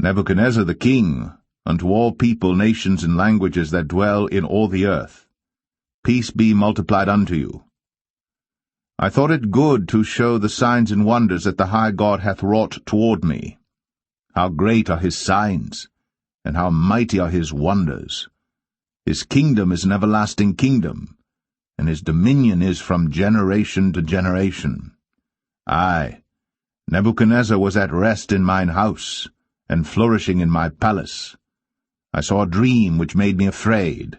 Nebuchadnezzar the king, unto all people, nations, and languages that dwell in all the earth, peace be multiplied unto you. I thought it good to show the signs and wonders that the high God hath wrought toward me. How great are his signs, and how mighty are his wonders! His kingdom is an everlasting kingdom, and his dominion is from generation to generation. I, Nebuchadnezzar, was at rest in mine house, and flourishing in my palace. I saw a dream which made me afraid,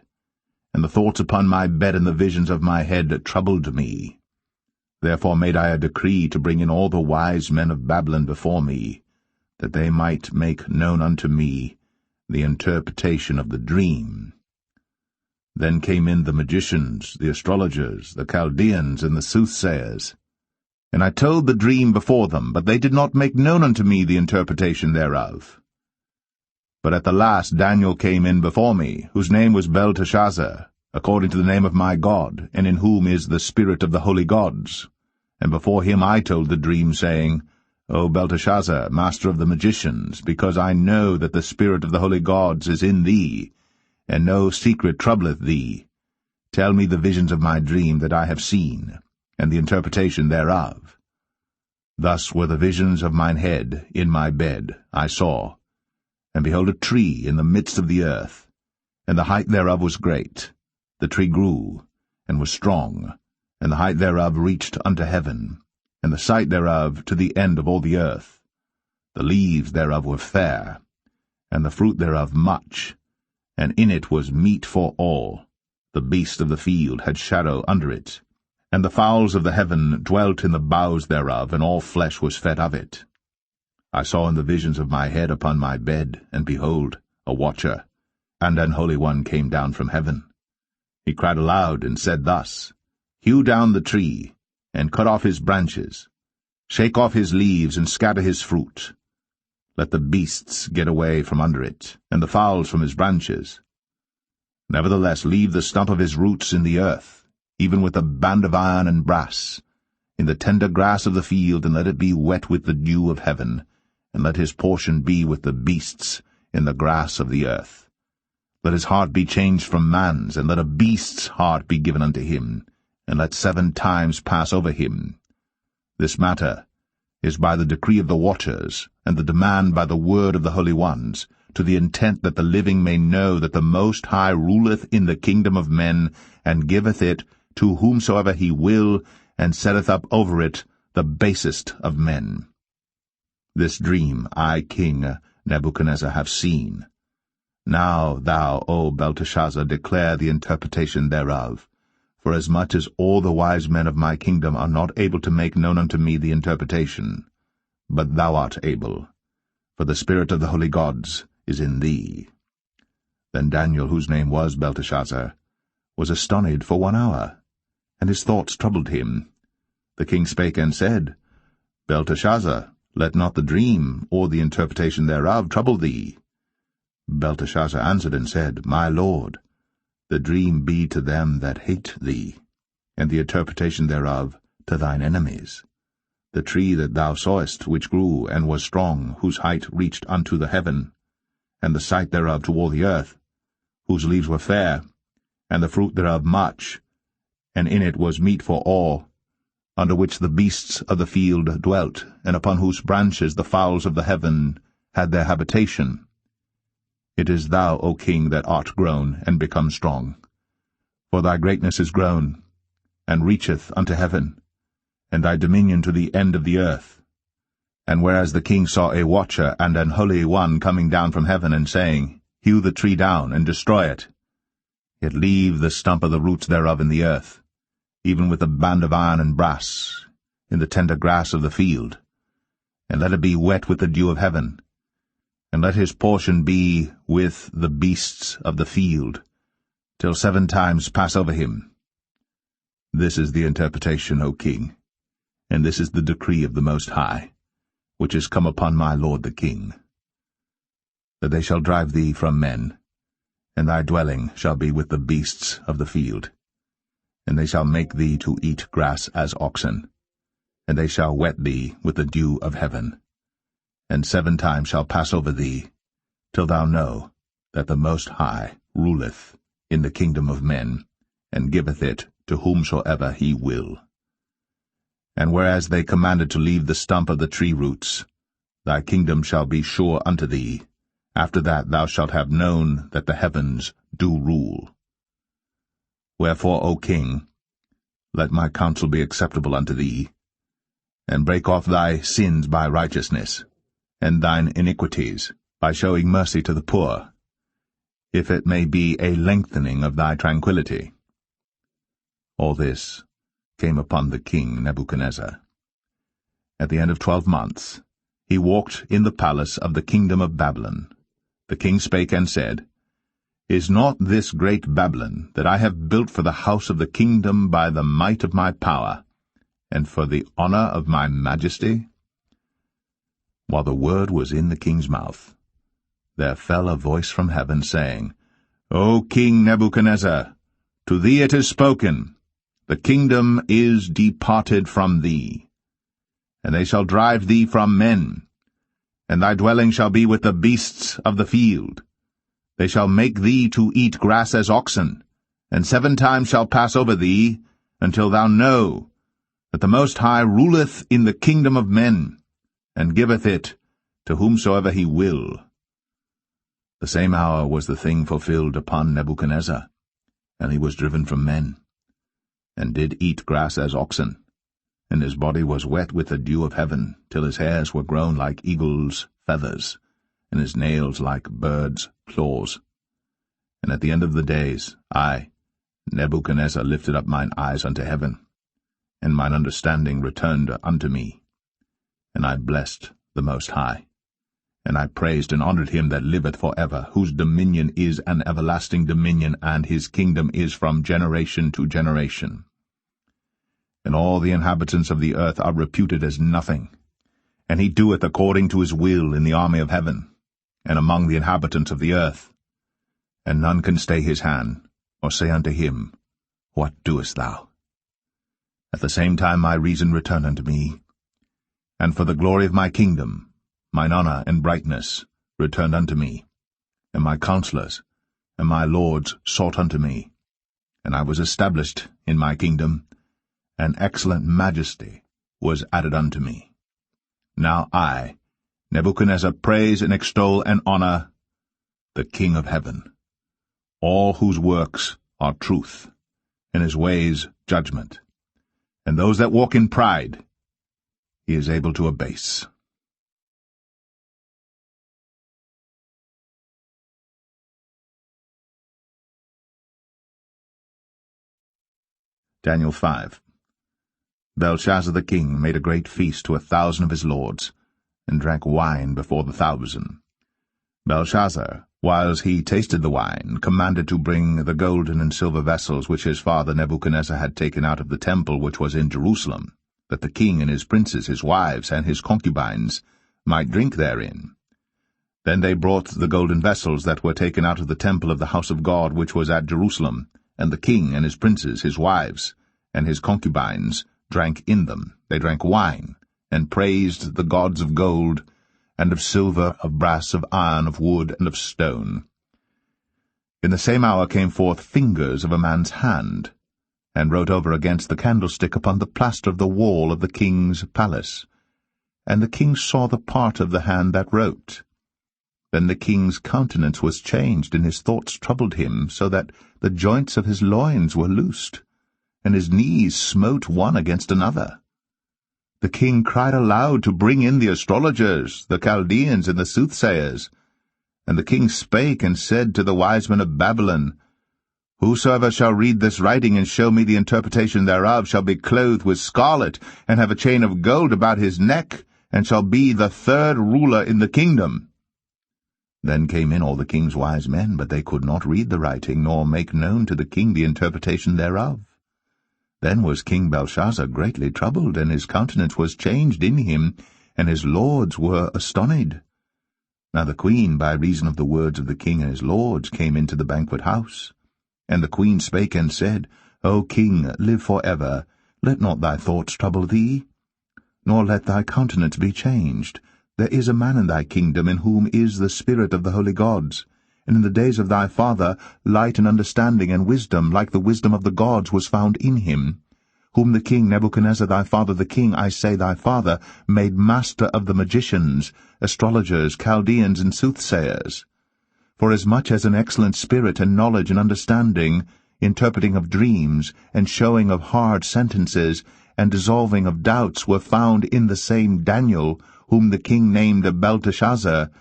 and the thoughts upon my bed and the visions of my head troubled me. Therefore made I a decree to bring in all the wise men of Babylon before me, that they might make known unto me the interpretation of the dream. Then came in the magicians, the astrologers, the Chaldeans, and the soothsayers. And I told the dream before them, but they did not make known unto me the interpretation thereof. But at the last Daniel came in before me, whose name was Belteshazzar, according to the name of my God, and in whom is the spirit of the holy gods. And before him I told the dream, saying, O Belteshazzar, master of the magicians, because I know that the spirit of the holy gods is in thee, and no secret troubleth thee, tell me the visions of my dream that I have seen, and the interpretation thereof. Thus were the visions of mine head in my bed, I saw, and behold a tree in the midst of the earth, and the height thereof was great. The tree grew, and was strong, and the height thereof reached unto heaven, and the sight thereof to the end of all the earth. The leaves thereof were fair, and the fruit thereof much, and in it was meat for all. The beasts of the field had shadow under it, and the fowls of the heaven dwelt in the boughs thereof, and all flesh was fed of it. I saw in the visions of my head upon my bed, and behold, a watcher, and an holy one came down from heaven. He cried aloud, and said thus, Hew down the tree, and cut off his branches, shake off his leaves, and scatter his fruit. Let the beasts get away from under it, and the fowls from his branches. Nevertheless leave the stump of his roots in the earth, even with a band of iron and brass, in the tender grass of the field, and let it be wet with the dew of heaven, and let his portion be with the beasts in the grass of the earth. Let his heart be changed from man's, and let a beast's heart be given unto him, and let 7 times pass over him. This matter is by the decree of the watchers, and the demand by the word of the holy ones, to the intent that the living may know that the Most High ruleth in the kingdom of men, and giveth it to whomsoever he will, and setteth up over it the basest of men. This dream I, King Nebuchadnezzar, have seen. Now thou, O Belteshazzar, declare the interpretation thereof, forasmuch as all the wise men of my kingdom are not able to make known unto me the interpretation. But thou art able, for the spirit of the holy gods is in thee. Then Daniel, whose name was Belteshazzar, was astonished for 1 hour, and his thoughts troubled him. The king spake and said, Belteshazzar, let not the dream or the interpretation thereof trouble thee. Belteshazzar answered and said, My lord, the dream be to them that hate thee, and the interpretation thereof to thine enemies. The tree that thou sawest, which grew and was strong, whose height reached unto the heaven, and the sight thereof to all the earth, whose leaves were fair, and the fruit thereof much, and in it was meat for all, under which the beasts of the field dwelt, and upon whose branches the fowls of the heaven had their habitation. It is thou, O king, that art grown and become strong. For thy greatness is grown, and reacheth unto heaven, and thy dominion to the end of the earth. And whereas the king saw a watcher and an holy one coming down from heaven, and saying, Hew the tree down, and destroy it, yet leave the stump of the roots thereof in the earth, even with a band of iron and brass, in the tender grass of the field, and let it be wet with the dew of heaven, and let his portion be with the beasts of the field, till 7 times pass over him. This is the interpretation, O king, and this is the decree of the Most High, which is come upon my lord the king, that they shall drive thee from men, and thy dwelling shall be with the beasts of the field, and they shall make thee to eat grass as oxen, and they shall wet thee with the dew of heaven, and 7 times shall pass over thee, till thou know that the Most High ruleth in the kingdom of men, and giveth it to whomsoever he will. And whereas they commanded to leave the stump of the tree roots, thy kingdom shall be sure unto thee. After that thou shalt have known that the heavens do rule. Wherefore, O king, let my counsel be acceptable unto thee, and break off thy sins by righteousness, and thine iniquities by showing mercy to the poor, if it may be a lengthening of thy tranquillity. All this came upon the king Nebuchadnezzar. At the end of 12 months, he walked in the palace of the kingdom of Babylon. The king spake and said, Is not this great Babylon, that I have built for the house of the kingdom by the might of my power, and for the honor of my majesty? While the word was in the king's mouth, there fell a voice from heaven, saying, O King Nebuchadnezzar, to thee it is spoken, the kingdom is departed from thee, and they shall drive thee from men, and thy dwelling shall be with the beasts of the field. They shall make thee to eat grass as oxen, and 7 times shall pass over thee, until thou know that the Most High ruleth in the kingdom of men, and giveth it to whomsoever he will. The same hour was the thing fulfilled upon Nebuchadnezzar, and he was driven from men, and did eat grass as oxen, and his body was wet with the dew of heaven, till his hairs were grown like eagles' feathers, and his nails like birds' claws. And at the end of the days, I, Nebuchadnezzar, lifted up mine eyes unto heaven, and mine understanding returned unto me. And I blessed the Most High, and I praised and honored him that liveth for ever, whose dominion is an everlasting dominion, and his kingdom is from generation to generation. And all the inhabitants of the earth are reputed as nothing, and he doeth according to his will in the army of heaven, and among the inhabitants of the earth. And none can stay his hand, or say unto him, What doest thou? At the same time my reason returned unto me, and for the glory of my kingdom, mine honor and brightness returned unto me, and my counselors and my lords sought unto me, and I was established in my kingdom, and excellent majesty was added unto me. Now I, Nebuchadnezzar, praise and extol and honor the King of heaven, all whose works are truth, and his ways judgment, and those that walk in pride he is able to abase. Daniel 5. Belshazzar the king made a great feast to 1,000 of his lords, and drank wine before the 1,000. Belshazzar, whiles he tasted the wine, commanded to bring the golden and silver vessels which his father Nebuchadnezzar had taken out of the temple which was in Jerusalem, that the king and his princes, his wives, and his concubines might drink therein. Then they brought the golden vessels that were taken out of the temple of the house of God which was at Jerusalem, and the king and his princes, his wives, and his concubines drank in them. They drank wine, and praised the gods of gold, and of silver, of brass, of iron, of wood, and of stone. In the same hour came forth fingers of a man's hand, and wrote over against the candlestick upon the plaster of the wall of the king's palace. And the king saw the part of the hand that wrote. Then the king's countenance was changed, and his thoughts troubled him, so that the joints of his loins were loosed, and his knees smote one against another. The king cried aloud to bring in the astrologers, the Chaldeans, and the soothsayers. And the king spake and said to the wise men of Babylon, Whosoever shall read this writing and show me the interpretation thereof shall be clothed with scarlet, and have a chain of gold about his neck, and shall be the 3rd ruler in the kingdom. Then came in all the king's wise men, but they could not read the writing, nor make known to the king the interpretation thereof. Then was King Belshazzar greatly troubled, and his countenance was changed in him, and his lords were astonished. Now the queen, by reason of the words of the king and his lords, came into the banquet house. And the queen spake and said, O king, live for ever. Let not thy thoughts trouble thee, nor let thy countenance be changed. There is a man in thy kingdom in whom is the spirit of the holy gods, and in the days of thy father light and understanding and wisdom, like the wisdom of the gods, was found in him, whom the king Nebuchadnezzar thy father, the king, I say thy father, made master of the magicians, astrologers, Chaldeans, and soothsayers. For as much as an excellent spirit and knowledge and understanding, interpreting of dreams, and showing of hard sentences, and dissolving of doubts were found in the same Daniel, whom the king named Belteshazzar,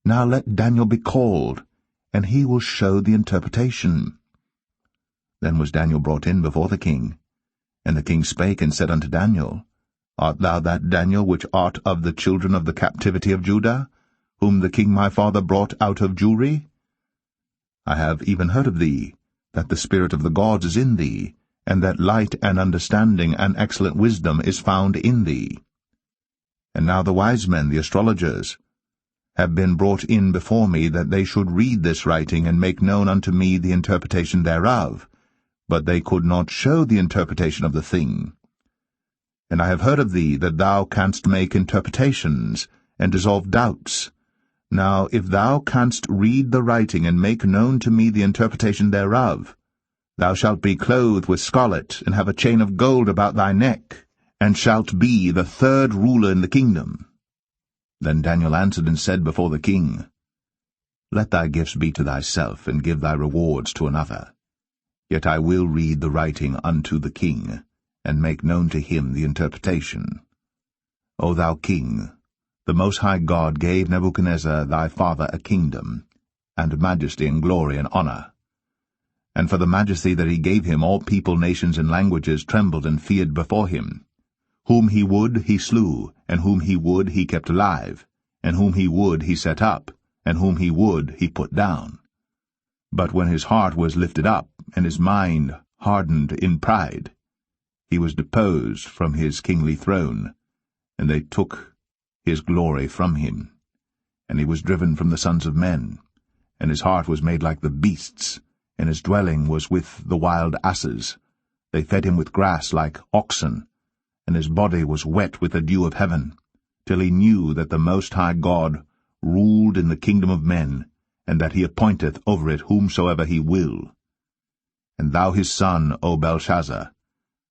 now let Daniel be called, and he will show the interpretation. Then was Daniel brought in before the king. And the king spake and said unto Daniel, Art thou that Daniel which art of the children of the captivity of Judah, whom the king my father brought out of Jewry? I have even heard of thee, that the spirit of the gods is in thee, and that light and understanding and excellent wisdom is found in thee. And now the wise men, the astrologers, have been brought in before me, that they should read this writing and make known unto me the interpretation thereof, but they could not show the interpretation of the thing. And I have heard of thee, that thou canst make interpretations, and dissolve doubts. Now if thou canst read the writing, and make known to me the interpretation thereof, thou shalt be clothed with scarlet, and have a chain of gold about thy neck, and shalt be the third ruler in the kingdom. Then Daniel answered and said before the king, Let thy gifts be to thyself, and give thy rewards to another. Yet I will read the writing unto the king, and make known to him the interpretation. O thou king, the Most High God gave Nebuchadnezzar thy father a kingdom, and majesty and glory and honor. And for the majesty that he gave him, all people, nations, and languages trembled and feared before him. Whom he would he slew, and whom he would he kept alive, and whom he would he set up, and whom he would he put down. But when his heart was lifted up, and his mind hardened in pride, he was deposed from his kingly throne, and they took his glory from him. And he was driven from the sons of men, and his heart was made like the beasts, and his dwelling was with the wild asses. They fed him with grass like oxen, and his body was wet with the dew of heaven, till he knew that the Most High God ruled in the kingdom of men, and that he appointeth over it whomsoever he will. And thou his son, O Belshazzar,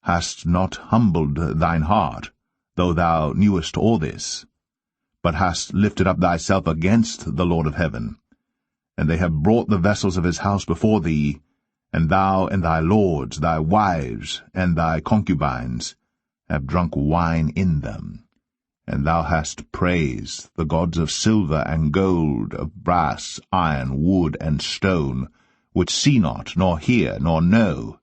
hast not humbled thine heart, though thou knewest all this, but hast lifted up thyself against the Lord of heaven. And they have brought the vessels of his house before thee, and thou and thy lords, thy wives, and thy concubines, have drunk wine in them. And thou hast praised the gods of silver and gold, of brass, iron, wood, and stone, which see not, nor hear, nor know.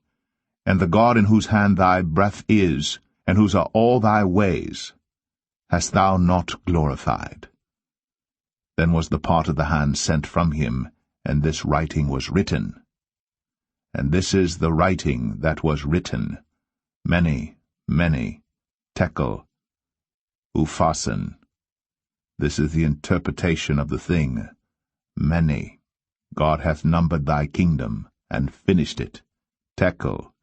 And the God in whose hand thy breath is, and whose are all thy ways, hast thou not glorified. Then was the part of the hand sent from him, and this writing was written. And this is the writing that was written, Mene, Mene, Tekel, Upharsin. This is the interpretation of the thing. Mene, God hath numbered thy kingdom, and finished it. Tekel,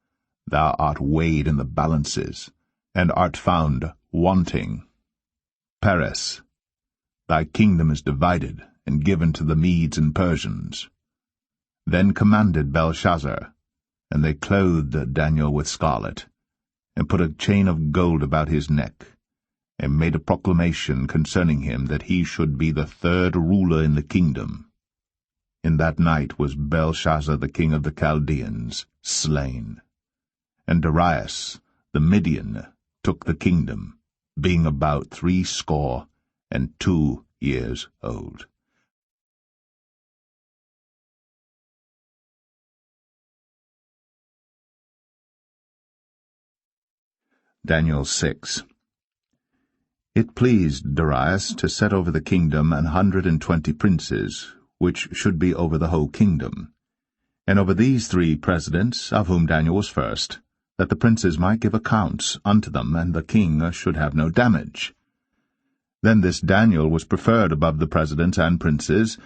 thou art weighed in the balances, and art found wanting. Peres, thy kingdom is divided, and given to the Medes and Persians. Then commanded Belshazzar, and they clothed Daniel with scarlet, and put a chain of gold about his neck, and made a proclamation concerning him that he should be the third ruler in the kingdom. In that night was Belshazzar the king of the Chaldeans slain. And Darius the Median took the kingdom, being about 62 years old. Daniel 6. It pleased Darius to set over the kingdom 120 princes, which should be over the whole kingdom. And over these 3 presidents, of whom Daniel was first, that the princes might give accounts unto them, and the king should have no damage. Then this Daniel was preferred above the presidents and princes,